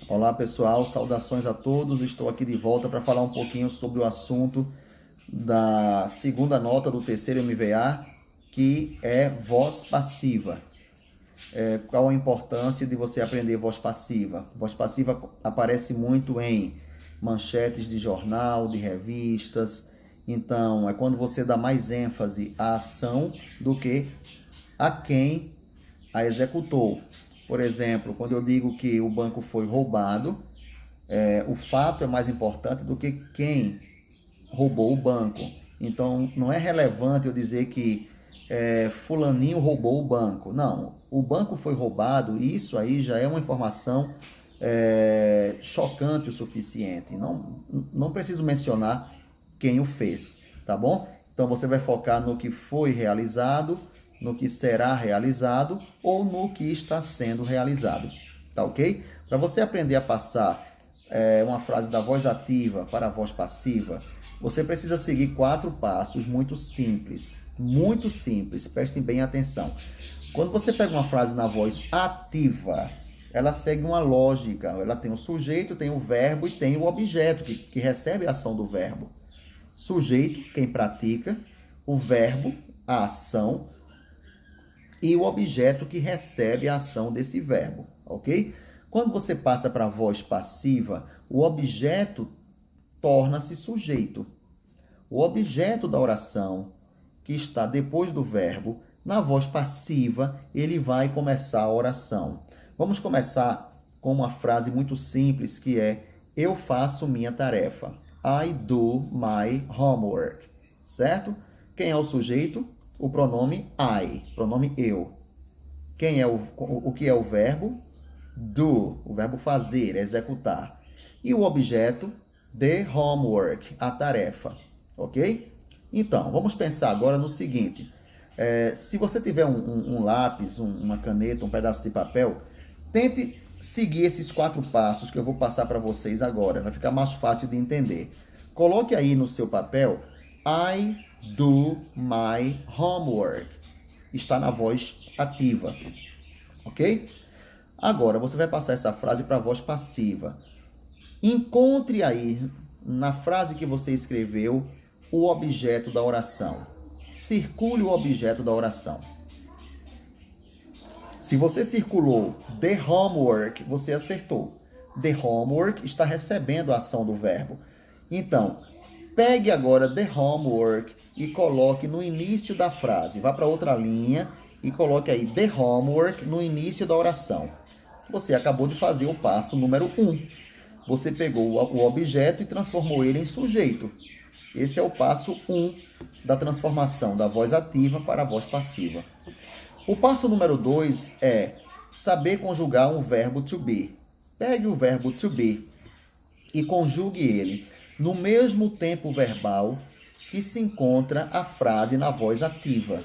Olá pessoal, saudações a todos. Estou aqui de volta para falar um pouquinho sobre o assunto da segunda nota do terceiro MVA, que é voz passiva. Qual a importância de você aprender voz passiva? Voz passiva aparece muito em manchetes de jornal, de revistas. Então, é quando você dá mais ênfase à ação do que a quem a executou. Por exemplo, quando eu digo que o banco foi roubado, o fato é mais importante do que quem roubou o banco. Então, não é relevante eu dizer que fulaninho roubou o banco. Não, o banco foi roubado e isso aí já é uma informação chocante o suficiente. Não preciso mencionar quem o fez, tá bom? Então, você vai focar no que foi realizado, no que será realizado ou no que está sendo realizado, tá ok? Para você aprender a passar uma frase da voz ativa para a voz passiva, você precisa seguir 4 passos muito simples, prestem bem atenção. Quando você pega uma frase na voz ativa, ela segue uma lógica, ela tem o sujeito, tem o verbo e tem o objeto que recebe a ação do verbo. Sujeito, quem pratica, o verbo, a ação, e o objeto que recebe a ação desse verbo, ok? Quando você passa para a voz passiva, o objeto torna-se sujeito. O objeto da oração, que está depois do verbo, na voz passiva, ele vai começar a oração. Vamos começar com uma frase muito simples que é: eu faço minha tarefa. I do my homework. Certo? Quem é o sujeito? O pronome I, pronome eu. Quem é o que é o verbo? Do, o verbo fazer, executar. E o objeto? The homework, a tarefa. Ok? Então, vamos pensar agora no seguinte. Se você tiver um lápis, uma caneta, um pedaço de papel, tente seguir esses 4 passos que eu vou passar para vocês agora. Vai ficar mais fácil de entender. Coloque aí no seu papel: I do my homework. Está na voz ativa, ok? Agora, você vai passar essa frase para a voz passiva. Encontre aí, na frase que você escreveu, o objeto da oração. Circule o objeto da oração. Se você circulou the homework, você acertou. The homework está recebendo a ação do verbo. Então, pegue agora the homework e coloque no início da frase. Vá para outra linha e coloque aí the homework no início da oração. Você acabou de fazer o passo número 1. Você pegou o objeto e transformou ele em sujeito. Esse é o passo 1 da transformação da voz ativa para a voz passiva. O passo número 2 é saber conjugar um verbo to be. Pegue o verbo to be e conjugue ele no mesmo tempo verbal que se encontra a frase na voz ativa.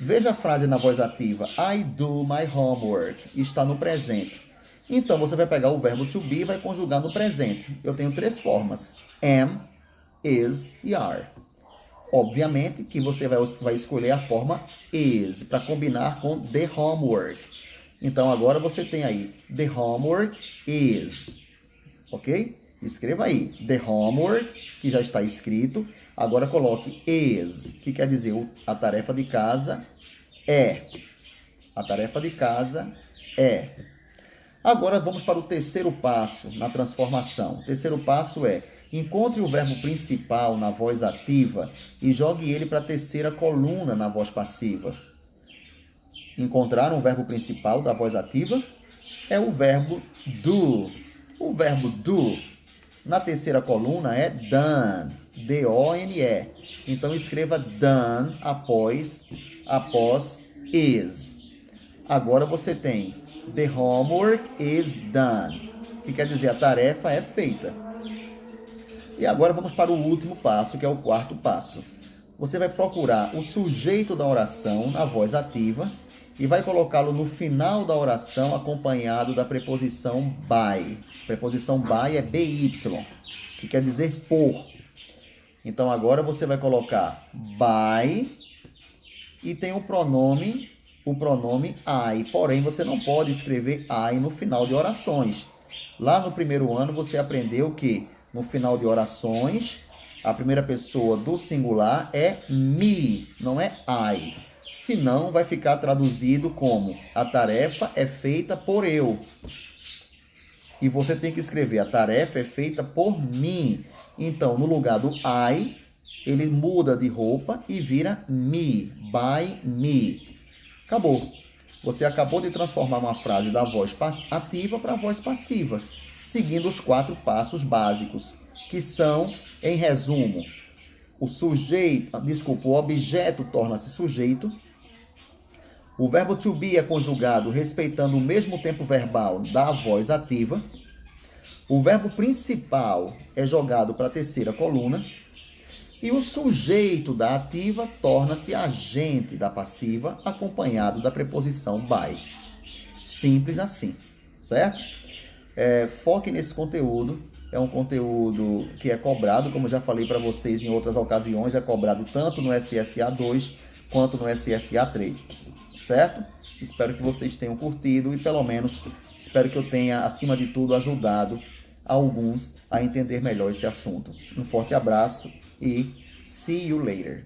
Veja a frase na voz ativa: I do my homework. Está no presente. Então, você vai pegar o verbo to be e vai conjugar no presente. Eu tenho 3 formas: am, is e are. Obviamente que você vai escolher a forma is para combinar com the homework. Então, agora você tem aí the homework is. Ok? Escreva aí the homework, que já está escrito. Agora coloque is, que quer dizer a tarefa de casa é. A tarefa de casa é. Agora vamos para o terceiro passo na transformação. O terceiro passo é: encontre o verbo principal na voz ativa e jogue ele para a terceira coluna na voz passiva. Encontrar um verbo principal da voz ativa é o verbo do. O verbo do na terceira coluna é done, D-O-N-E. Então escreva done após is. Agora você tem the homework is done, que quer dizer a tarefa é feita. E agora vamos para o último passo, que é o quarto passo. Você vai procurar o sujeito da oração na voz ativa e vai colocá-lo no final da oração acompanhado da preposição by. A preposição by é by, que quer dizer por. Então agora você vai colocar by e tem o pronome o pronome I. Porém, você não pode escrever I no final de orações. Lá no primeiro ano, você aprendeu que no final de orações, a primeira pessoa do singular é me, não é I. Senão, vai ficar traduzido como a tarefa é feita por eu. E você tem que escrever a tarefa é feita por mim. Então, no lugar do I, ele muda de roupa e vira me, by me. Acabou. Você acabou de transformar uma frase da voz ativa para a voz passiva, seguindo os 4 passos básicos, que são, em resumo, o objeto torna-se sujeito, o verbo to be é conjugado respeitando o mesmo tempo verbal da voz ativa, o verbo principal é jogado para a terceira coluna, e o sujeito da ativa torna-se agente da passiva, acompanhado da preposição by. Simples assim, certo? Foque nesse conteúdo. É um conteúdo que é cobrado, como já falei para vocês em outras ocasiões, é cobrado tanto no SSA 2 quanto no SSA 3, certo? Espero que vocês tenham curtido e, pelo menos, espero que eu tenha, acima de tudo, ajudado alguns a entender melhor esse assunto. Um forte abraço e see you later.